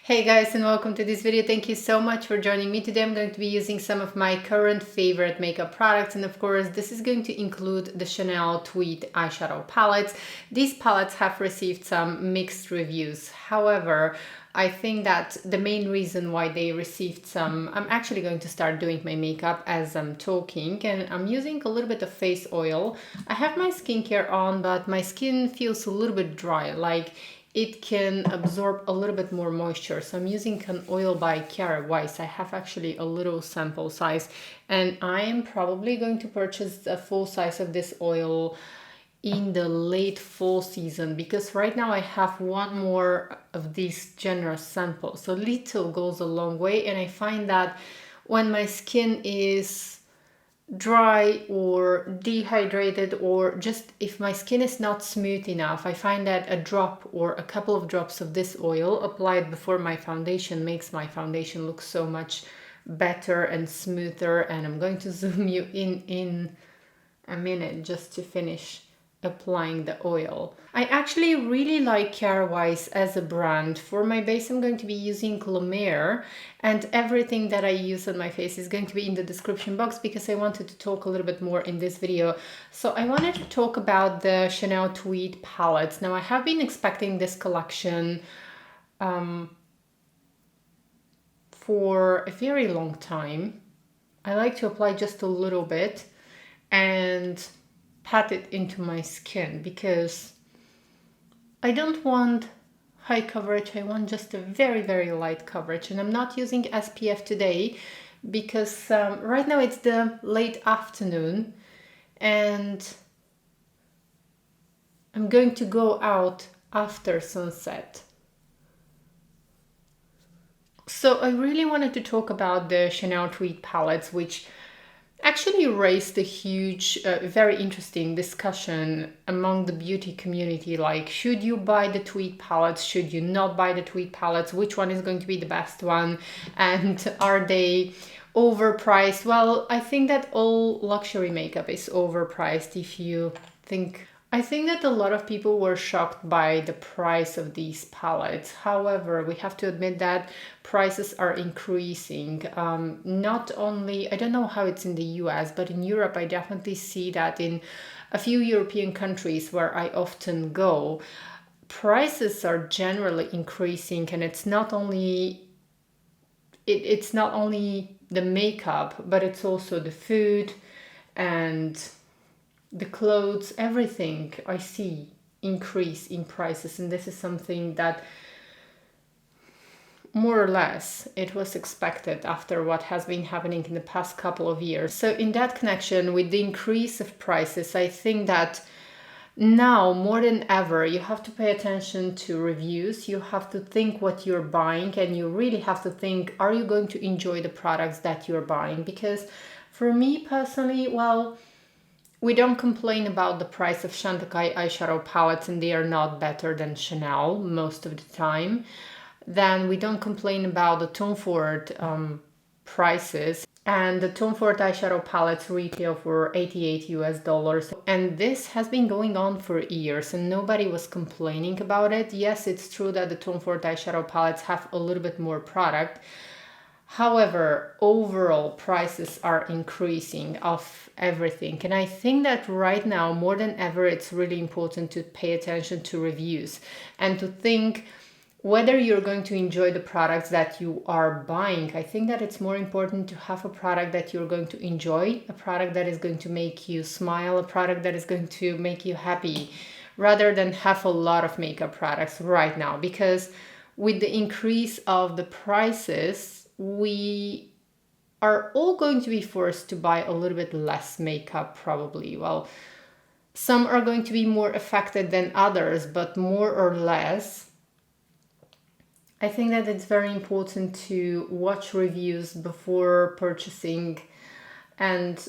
Hey guys, and welcome to this video. Thank you so much for joining me. Today I'm going to be using some of my current favorite makeup products, and of course this is going to include the Chanel Tweed eyeshadow palettes. These palettes have received some mixed reviews. However, I think that the main reason why they received some, I'm actually going to start doing my makeup as I'm talking, and I'm using a little bit of face oil. I have my skincare on, but my skin feels a little bit dry, like it can absorb a little bit more moisture. So I'm using an oil by GRWM. I have actually a little sample size, and I am probably going to purchase a full size of this oil in the late fall season, because right now I have one more of these generous samples. So little goes a long way, and I find that when my skin is dry or dehydrated, or just if my skin is not smooth enough, I find that a drop or a couple of drops of this oil applied before my foundation makes my foundation look so much better and smoother. And I'm going to zoom you in a minute just to finish applying the oil. I actually really like GRWM as a brand. For my base I'm going to be using Lumiere, and everything that I use on my face is going to be in the description box because I wanted to talk a little bit more in this video. So I wanted to talk about the Chanel Tweed palettes. Now I have been expecting this collection for a very long time. I like to apply just a little bit and pat it into my skin because I don't want high coverage. I want just a very light coverage, and I'm not using SPF today because right now it's the late afternoon and I'm going to go out after sunset. So I really wanted to talk about the Chanel Tweed palettes, which actually raised a huge, very interesting discussion among the beauty community. Like, should you buy the Tweed palettes? Should you not buy the Tweed palettes? Which one is going to be the best one? And are they overpriced? Well, I think that all luxury makeup is overpriced if you think. I think that a lot of people were shocked by the price of these palettes. However, we have to admit that prices are increasing. Not only, I don't know how it's in the US, but in Europe, I definitely see that in a few European countries where I often go, prices are generally increasing, and it's not only the makeup, but it's also the food and the clothes, everything I see increase in prices. And this is something that more or less it was expected after what has been happening in the past couple of years. So in that connection, with the increase of prices, I think that now more than ever you have to pay attention to reviews. You have to think what you're buying, and you really have to think, are you going to enjoy the products that you're buying? Because for me personally, well, we don't complain about the price of Chanel eyeshadow palettes, and they are not better than Chanel most of the time. Then we don't complain about the Tom Ford prices. And the Tom Ford eyeshadow palettes retail for $88 US. And this has been going on for years and nobody was complaining about it. Yes, it's true that the Tom Ford eyeshadow palettes have a little bit more product. However, overall prices are increasing of everything. And I think that right now, more than ever, it's really important to pay attention to reviews and to think whether you're going to enjoy the products that you are buying. I think that it's more important to have a product that you're going to enjoy, a product that is going to make you smile, a product that is going to make you happy, rather than have a lot of makeup products right now. Because with the increase of the prices, we are all going to be forced to buy a little bit less makeup probably. Well, some are going to be more affected than others, but more or less, I think that it's very important to watch reviews before purchasing. And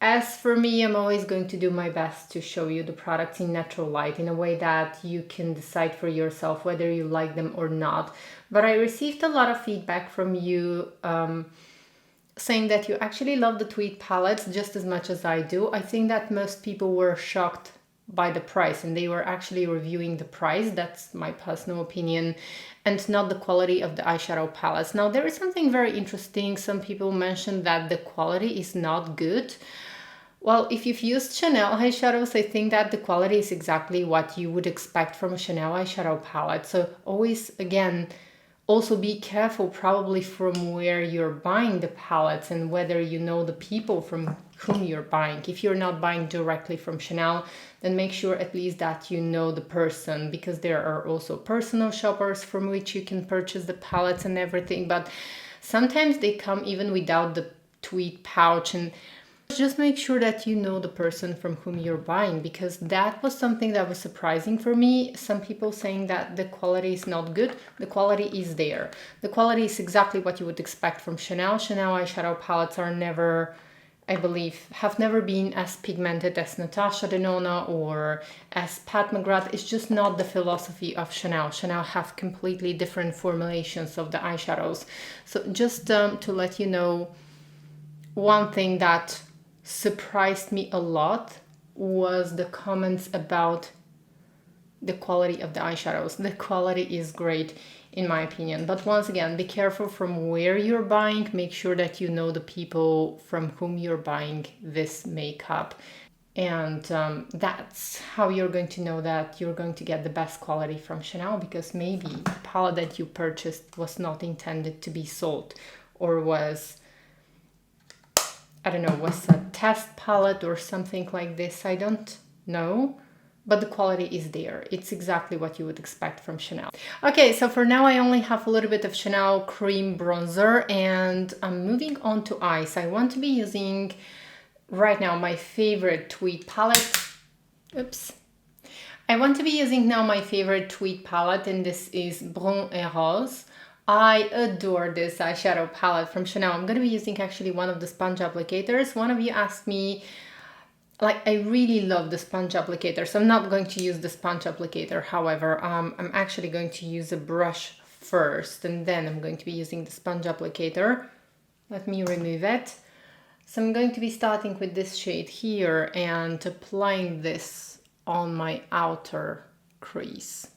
as for me, I'm always going to do my best to show you the products in natural light in a way that you can decide for yourself whether you like them or not. But I received a lot of feedback from you saying that you actually love the Tweed palettes just as much as I do. I think that most people were shocked by the price, and they were actually reviewing the price. That's my personal opinion, and not the quality of the eyeshadow palettes. Now, there is something very interesting. Some people mentioned that the quality is not good. Well, if you've used Chanel eyeshadows, I think that the quality is exactly what you would expect from a Chanel eyeshadow palette. So always, again, also be careful probably from where you're buying the palettes and whether you know the people from whom you're buying. If you're not buying directly from Chanel, then make sure at least that you know the person, because there are also personal shoppers from which you can purchase the palettes and everything. But sometimes they come even without the tweed pouch, and just make sure that you know the person from whom you're buying, because that was something that was surprising for me. Some people saying that the quality is not good. The quality is there. The quality is exactly what you would expect from Chanel. Chanel eyeshadow palettes are never, I believe, have never been as pigmented as Natasha Denona or as Pat McGrath. It's just not the philosophy of Chanel. Chanel have completely different formulations of the eyeshadows. So just to let you know, one thing that surprised me a lot was the comments about the quality of the eyeshadows. The quality is great in my opinion, but once again, be careful from where you're buying. Make sure that you know the people from whom you're buying this makeup, and that's how you're going to know that you're going to get the best quality from Chanel, because maybe the palette that you purchased was not intended to be sold, or was, I don't know, was a test palette or something like this. I don't know, but the quality is there. It's exactly what you would expect from Chanel. Okay, so for now I only have a little bit of Chanel cream bronzer, and I'm moving on to eyes. I want to be using right now my favorite Tweed palette. Oops. I want to be using now my favorite Tweed palette, and this is Brun et Rose. I adore this eyeshadow palette from Chanel. I'm going to be using actually one of the sponge applicators. One of you asked me, like, I really love the sponge applicator, so I'm not going to use the sponge applicator. However, I'm actually going to use a brush first, and then I'm going to be using the sponge applicator. Let me remove it. So I'm going to be starting with this shade here and applying this on my outer crease.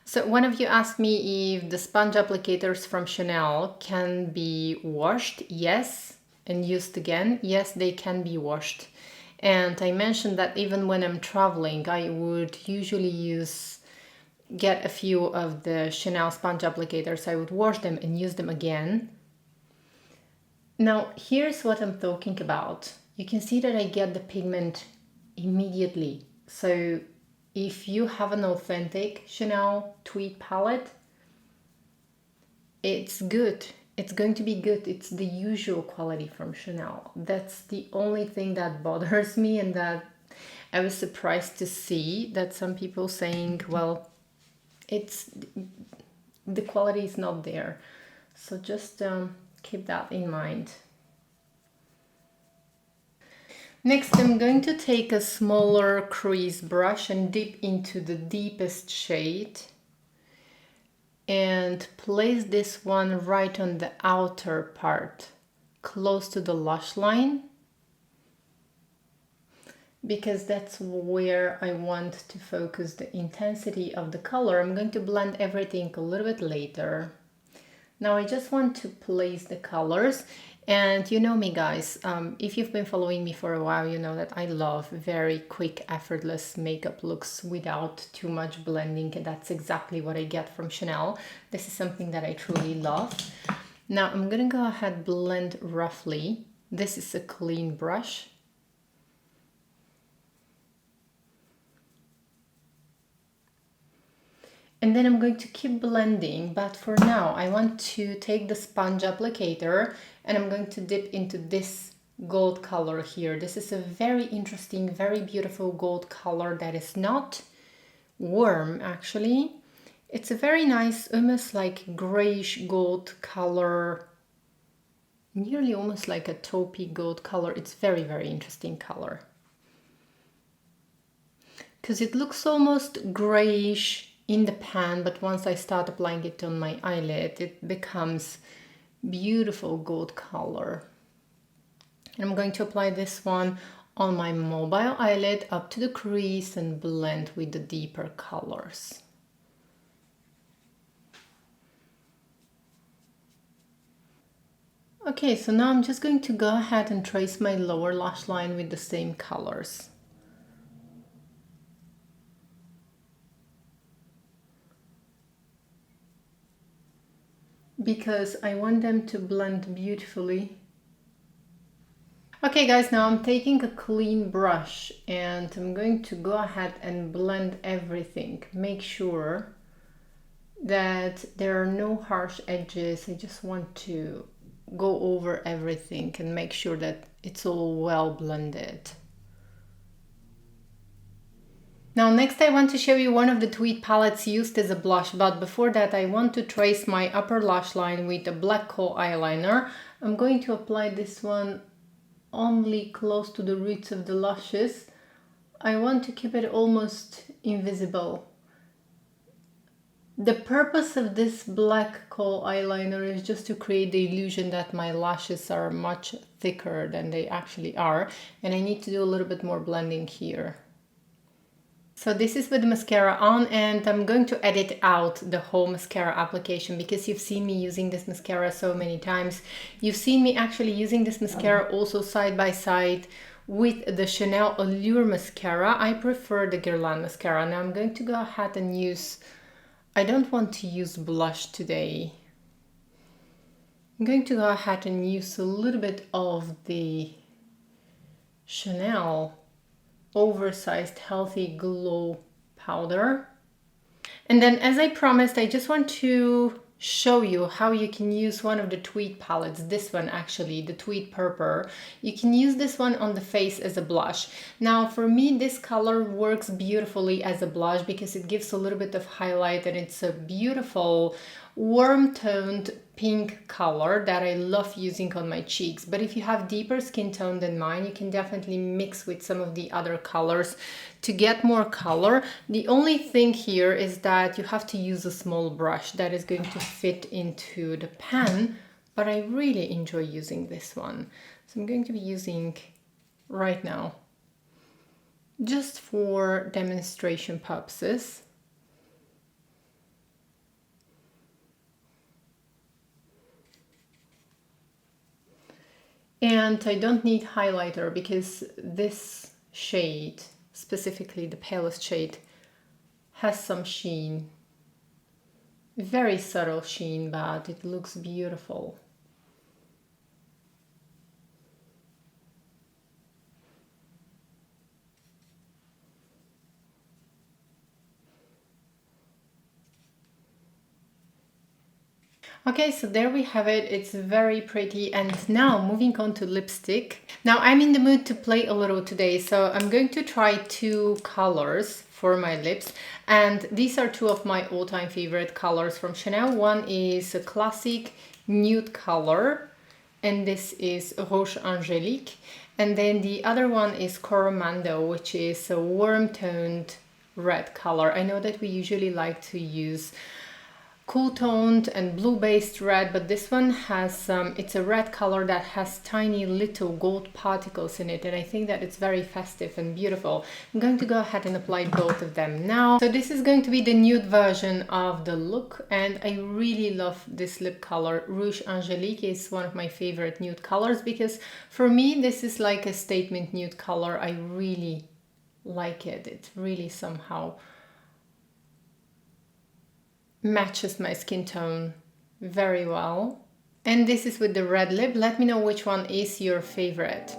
So one of you asked me if the sponge applicators from Chanel can be washed. Yes, and used again. Yes, they can be washed. And I mentioned that even when I'm traveling, I would usually get a few of the Chanel sponge applicators. I would wash them and use them again. Now, here's what I'm talking about. You can see that I get the pigment immediately. So if you have an authentic Chanel Tweed palette, it's good. It's going to be good. It's the usual quality from Chanel. That's the only thing that bothers me, and that I was surprised to see that some people saying, well, the quality is not there. So just keep that in mind. Next, I'm going to take a smaller crease brush and dip into the deepest shade and place this one right on the outer part, close to the lash line, because that's where I want to focus the intensity of the color. I'm going to blend everything a little bit later. Now I just want to place the colors. And you know me, guys, if you've been following me for a while, you know that I love very quick, effortless makeup looks without too much blending, and that's exactly what I get from Chanel. This is something that I truly love. Now I'm gonna go ahead, blend roughly. This is a clean brush. And then I'm going to keep blending, but for now I want to take the sponge applicator and I'm going to dip into this gold color here. This is a very interesting, very beautiful gold color that is not warm actually. It's a very nice, almost like grayish gold color, nearly almost like a taupey gold color. It's very, very interesting color, because it looks almost grayish in the pan, but once I start applying it on my eyelid, it becomes beautiful gold color. And I'm going to apply this one on my mobile eyelid up to the crease and blend with the deeper colors. Okay, so now I'm just going to go ahead and trace my lower lash line with the same colors. Because I want them to blend beautifully. Okay guys, now I'm taking a clean brush and I'm going to go ahead and blend everything. Make sure that there are no harsh edges. I just want to go over everything and make sure that it's all well blended. Now next I want to show you one of the Tweed palettes used as a blush, but before that I want to trace my upper lash line with a black kohl eyeliner. I'm going to apply this one only close to the roots of the lashes. I want to keep it almost invisible. The purpose of this black kohl eyeliner is just to create the illusion that my lashes are much thicker than they actually are, and I need to do a little bit more blending here. So this is with the mascara on, and I'm going to edit out the whole mascara application because you've seen me using this mascara so many times. You've seen me actually using this mascara also side by side with the Chanel Allure mascara. I prefer the Guerlain mascara. Now I'm going to go ahead and use, I don't want to use blush today. I'm going to go ahead and use a little bit of the Chanel oversized healthy glow powder. And then, as I promised, I just want to show you how you can use one of the Tweed palettes. This one actually, the Tweed Purple. You can use this one on the face as a blush. Now for me this color works beautifully as a blush because it gives a little bit of highlight, and it's a beautiful warm toned pink color that I love using on my cheeks. But if you have deeper skin tone than mine, you can definitely mix with some of the other colors to get more color. The only thing here is that you have to use a small brush that is going to fit into the pan, but I really enjoy using this one. So I'm going to be using right now just for demonstration purposes. And I don't need highlighter because this shade, specifically the palest shade, has some sheen. Very subtle sheen, but it looks beautiful. Okay, so there we have it. It's very pretty. And now moving on to lipstick. Now I'm in the mood to play a little today, so I'm going to try two colors for my lips. And these are two of my all-time favorite colors from Chanel. One is a classic nude color, and this is Rouge Angélique. And then the other one is Coromando, which is a warm-toned red color. I know that we usually like to use cool toned and blue based red, but this one has it's a red color that has tiny little gold particles in it, and I think that it's very festive and beautiful. I'm going to go ahead and apply both of them now. So this is going to be the nude version of the look, and I really love this lip color. Rouge Angélique is one of my favorite nude colors because for me this is like a statement nude color. I really like it. It really somehow matches my skin tone very well. And this is with the red lip. Let me know which one is your favorite.